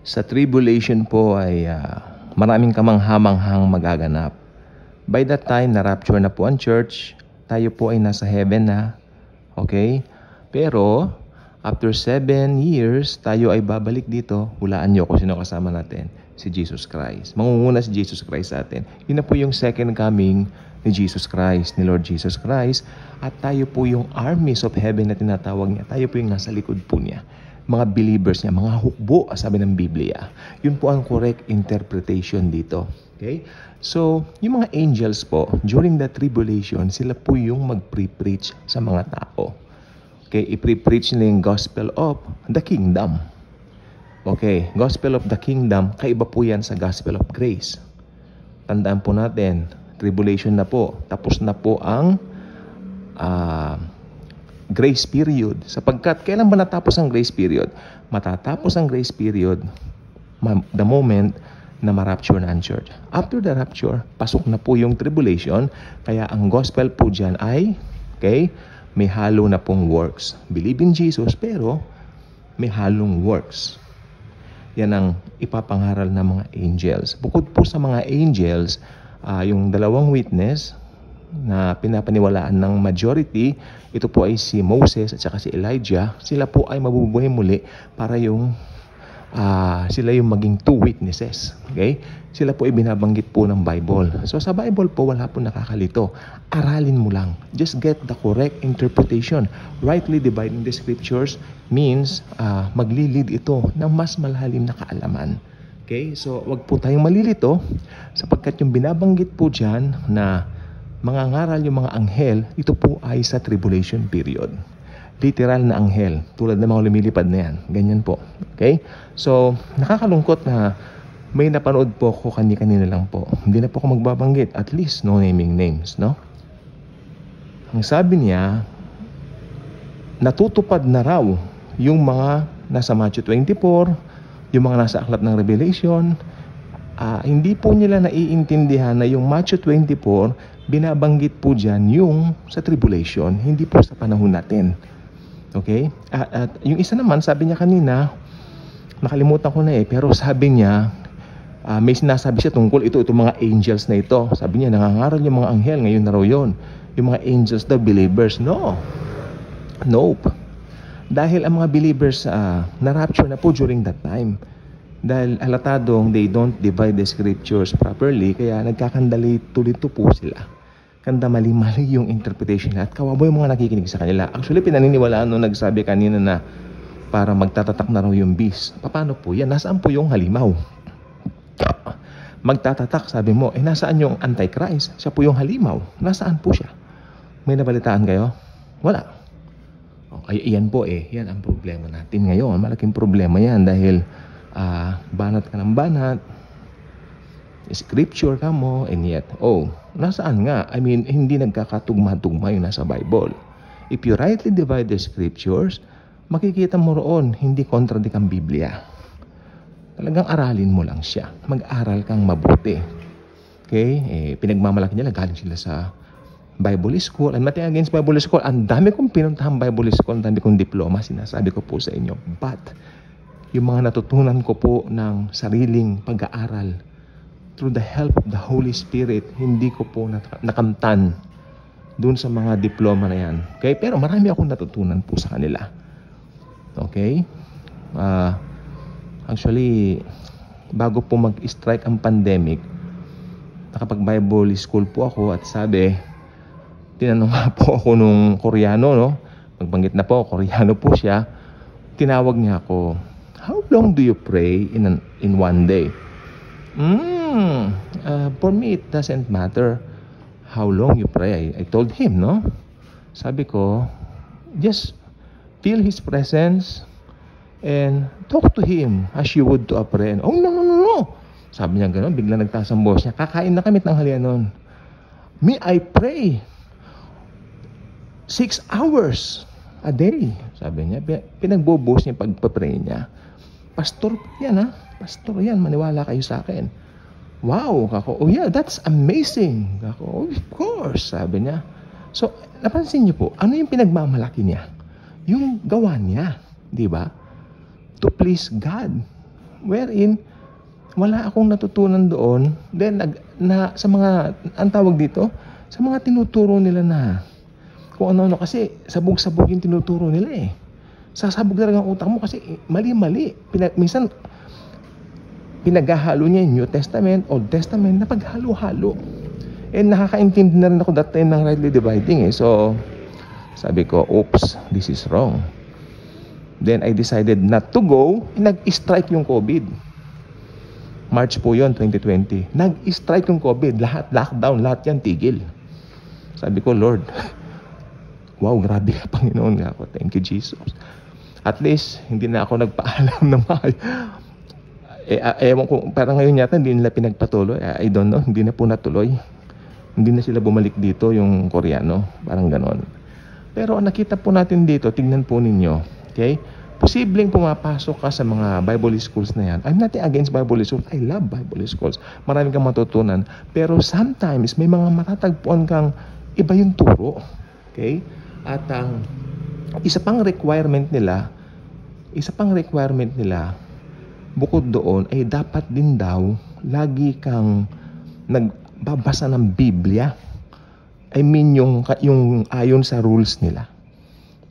Sa tribulation po ay maraming kamanghamanghang magaganap. By that time, na-rapture na po ang church. Tayo po ay nasa heaven na. Okay? Pero, after 7 years, tayo ay babalik dito. Hulaan niyo kung sino kasama natin. Si Jesus Christ. Mangunguna si Jesus Christ sa atin. Yun na po yung second coming ni Jesus Christ, ni Lord Jesus Christ. At tayo po yung armies of heaven na tinatawag niya. Tayo po yung nasa likod po niya. Mga believers niya, mga hukbo, sabi ng Biblia. Yun po ang correct interpretation dito. Okay? So, yung mga angels po, during the tribulation, sila po yung mag-pre-preach sa mga tao. Okay? I-pre-preach nila yung gospel of the kingdom. Okay? Gospel of the kingdom, kaiba po yan sa gospel of grace. Tandaan po natin, tribulation na po. Tapos na po ang grace period. Sapagkat, kailan ba natapos ang grace period? Matatapos ang grace period the moment na ma-rapture na ang church. After the rapture, pasok na po yung tribulation. Kaya ang gospel po dyan ay, okay, may halo na pong works. Believe in Jesus, pero may halong works. Yan ang ipapangaral ng mga angels. Bukod po sa mga angels, yung dalawang witness na pinapaniwalaan ng majority, ito po ay si Moses at saka si Elijah. Sila po ay mabubuhay muli para yung sila yung maging 2 witnesses. Okay? Sila po ay binabanggit po ng Bible. So sa Bible po, wala po nakakalito. Aralin mo lang. Just get the correct interpretation. Rightly dividing the scriptures means maglilid ito ng mas malalim na kaalaman. Okay? So wag po tayong malilito sapagkat yung binabanggit po dyan na mga ngaral yung mga anghel, ito po ay sa tribulation period. Literal na anghel, tulad ng mga lumilipad na yan. Ganyan po. Okay? So, nakakalungkot na may napanood po ko kanina lang po. Hindi na po ako magbabanggit. At least, no naming names, no? Ang sabi niya, natutupad na raw yung mga nasa Matthew 24, yung mga nasa aklat ng Revelation. Hindi po nila naiintindihan na yung Matthew 24, binabanggit po dyan yung sa tribulation, hindi po sa panahon natin. Okay? At yung isa naman, sabi niya kanina, nakalimutan ko na pero sabi niya, may sinasabi siya tungkol itong mga angels na ito. Sabi niya, nangangaral yung mga anghel, ngayon na raw yun. Yung mga angels daw, believers. No. Nope. Dahil ang mga believers, na-rapture na po during that time. Dahil halatadong they don't divide the scriptures properly, kaya nagkakandali tulito po sila. Kanda mali-mali yung interpretation nila at kawaboy yung mga nakikinig sa kanila. Actually, pinaniniwalaan nung nagsabi kanina na para magtatatak na raw yung beast. Paano po yan? Nasaan po yung halimaw? Magtatatak, sabi mo, nasaan yung Antichrist? Siya po yung halimaw. Nasaan po siya? May nabalitaan kayo? Wala. Ay, iyan po yan ang problema natin ngayon. Malaking problema yan dahil banat ka ng banat, scripture ka mo, and yet, nasaan nga? I mean, hindi nagkakatugma-tugma yung nasa Bible. If you rightly divide the scriptures, makikita mo roon, hindi kontradik ang Biblia. Talagang aralin mo lang siya. Mag-aral kang mabuti. Okay? Pinagmamalaki nila, galing sila sa Bible school. And nothing against Bible school. Ang dami kong pinuntahan Bible school, ang dami kong diploma, sinasabi ko po sa inyo. But, yung mga natutunan ko po ng sariling pag-aaral through the help of the Holy Spirit, hindi ko po nakamtan dun sa mga diploma na yan. Okay? Pero marami akong natutunan po sa kanila. Okay? Actually, bago po mag-strike ang pandemic, nakapag-Bible school po ako at sabi, tinanong nga po ako nung Koreano, no? Magbanggit na po, Koreano po siya. Tinawag niya ako, how long do you pray in one day? For me, it doesn't matter how long you pray. I told him, no? Sabi ko, just feel His presence and talk to Him as you would to a friend. Oh, no. Sabi niya gano'n, bigla nagtaas ang boss niya. Kakain na kami tanghalian noon. Me, I pray 6 hours a day. Sabi niya, pinagbubos niya pagpapray niya. Pastor yan, ha? Pastor yan, maniwala kayo sa akin. Wow, kako. Oh yeah, that's amazing. Kako, oh, of course, sabi niya. So, napansin niyo po, ano yung pinagmamalaki niya? Yung gawa niya, di ba? To please God. wherein wala akong natutunan doon. Then sa mga ang tawag dito, sa mga tinuturo nila na kung ano-ano, kasi sabog-sabog yung tinuturo nila eh. Sasabog talaga ang utak mo kasi mali-mali. Minsan pinaghahalo niya yung New Testament, Old Testament na paghalo-halo. And nakakaintindi na rin ako that time ng rightly dividing eh. So sabi ko, oops, this is wrong. Then I decided not to go. Nag-strike yung COVID. March po yun, 2020. Nag-strike yung COVID. Lahat, lockdown, lahat yan, tigil. Sabi ko, Lord, wow, grabe ka, Panginoon nga ako. Thank you, Jesus. At least, hindi na ako nagpaalam ng mga... ewan ko, parang ngayon yata, hindi nila pinagpatuloy. I don't know, hindi na po natuloy. Hindi na sila bumalik dito, yung Koreano. Parang ganon. Pero ang nakita po natin dito, tignan po ninyo. Okay? Posibleng pumapasok ka sa mga Bible schools na yan. I'm not against Bible schools. I love Bible schools. Marami kang matutunan. Pero sometimes, may mga matatagpuan kang iba yung turo. Okay? At ang isa pang requirement nila, bukod doon, ay dapat din daw, lagi kang nagbabasa ng Biblia. I mean, yung ayon sa rules nila.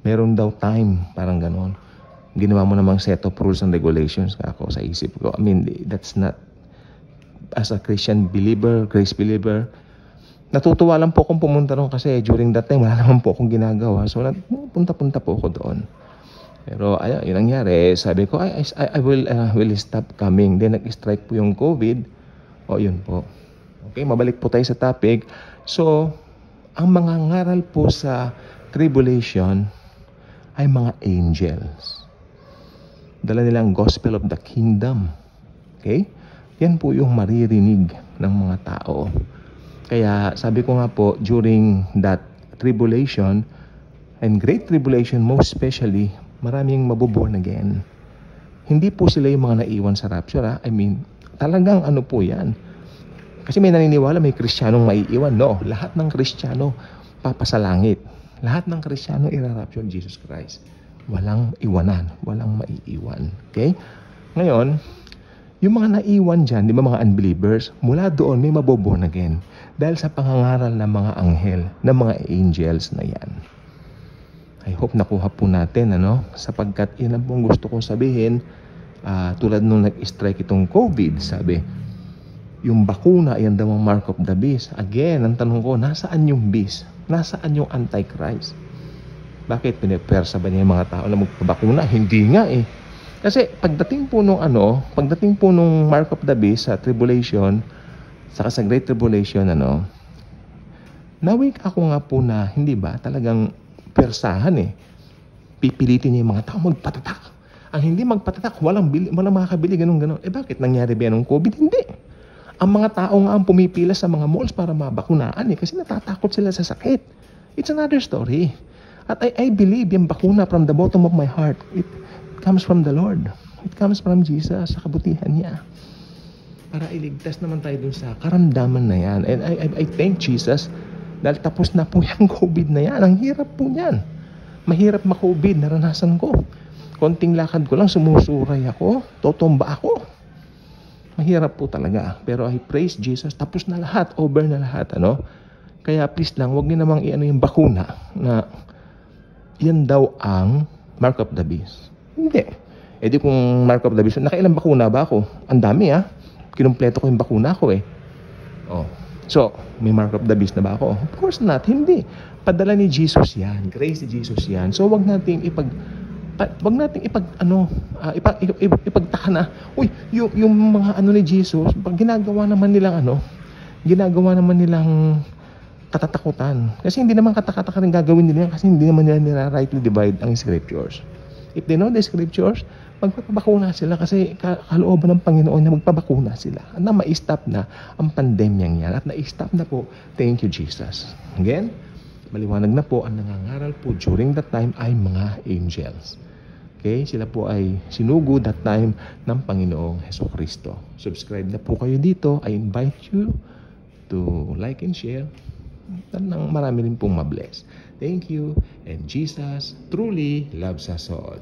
Meron daw time, parang ganon. Ginawa mo namang set of rules and regulations ako sa isip ko. I mean, that's not, as a Christian believer, grace believer, natutuwa lang po akong pumunta ron kasi during that time, wala naman po akong ginagawa. So, punta-punta po ako doon. Pero, yun nangyari, sabi ko, I will stop coming. Then, nag-strike po yung COVID. O, yun po. Okay, mabalik po tayo sa topic. So, ang mga ngaral po sa tribulation ay mga angels. Dala nila ang gospel of the kingdom. Okay? Yan po yung maririnig ng mga tao. Kaya sabi ko nga po, during that tribulation, and great tribulation most especially, maraming mabuborn again. Hindi po sila yung mga naiwan sa rapture. I mean, talagang ano po yan. Kasi may naniniwala may Kristiyanong maiiwan. No, lahat ng Kristiyano papasalangit. Lahat ng Kristiyano irarapture Jesus Christ. Walang iwanan, walang maiiwan. Okay? Ngayon, yung mga naiwan dyan, di ba mga unbelievers, mula doon may maboborn again. Dahil sa pangangaral ng mga anghel, ng mga angels na yan. I hope nakuha po natin, sapagkat yun ang pong gusto kong sabihin, tulad nung nag-strike itong COVID, sabi, yung bakuna, yan daw ang mark of the beast. Again, ang tanong ko, nasaan yung beast? Nasaan yung Antichrist? Bakit pinipersa ba niya yung mga tao na magpabakuna? Hindi nga eh. Kasi pagdating po nung mark of the beast sa tribulation, saka sa great tribulation, na-wake ako nga po na, hindi ba, talagang persahan eh. Pipilitin niya yung mga tao magpatatak. Ang hindi magpatatak, walang makakabili, ganun. Bakit nangyari ba nung COVID? Hindi. Ang mga tao nga ang pumipila sa mga malls para mabakunaan eh, kasi natatakot sila sa sakit. It's another story. At I believe yung bakuna from the bottom of my heart, it comes from the Lord. It comes from Jesus, sa kabutihan niya. Para iligtas naman tayo dun sa karamdaman na yan. And I thank Jesus dahil tapos na po yung COVID na yan. Ang hirap po yan. Mahirap ma-COVID, naranasan ko. Konting lakad ko lang, sumusuray ako, totomba ako. Mahirap po talaga. Pero I praise Jesus, tapos na lahat, over na lahat. Kaya please lang, huwag niyo namang yung bakuna na yan daw ang mark of the beast. Hindi. Di kung mark of the beast, nakailang bakuna ba ako? Ang dami Kinumpleto ko yung bakuna ko eh. So, may mark of the beast na ba ako? Of course not. Hindi. Padala ni Jesus yan. Grace ni Jesus yan. So, wag nating ipagtaka na, yung mga ni Jesus, pag ginagawa naman nilang katatakutan. Kasi hindi naman katakataka rin gagawin nila kasi hindi naman nila rightly divide ang scriptures. If they know the scriptures, magpapabakuna sila kasi kalooban ng Panginoon na magpabakuna sila. At na ma-stop na ang pandemyang yan. At na-stop na po, thank you Jesus. Again, maliwanag na po, ang nangangaral po during that time ay mga angels. Okay? Sila po ay sinugo that time ng Panginoong Hesukristo. Subscribe na po kayo dito. I invite you to like and share. Nang marami rin pong mabless. Thank you. And Jesus truly loves us all.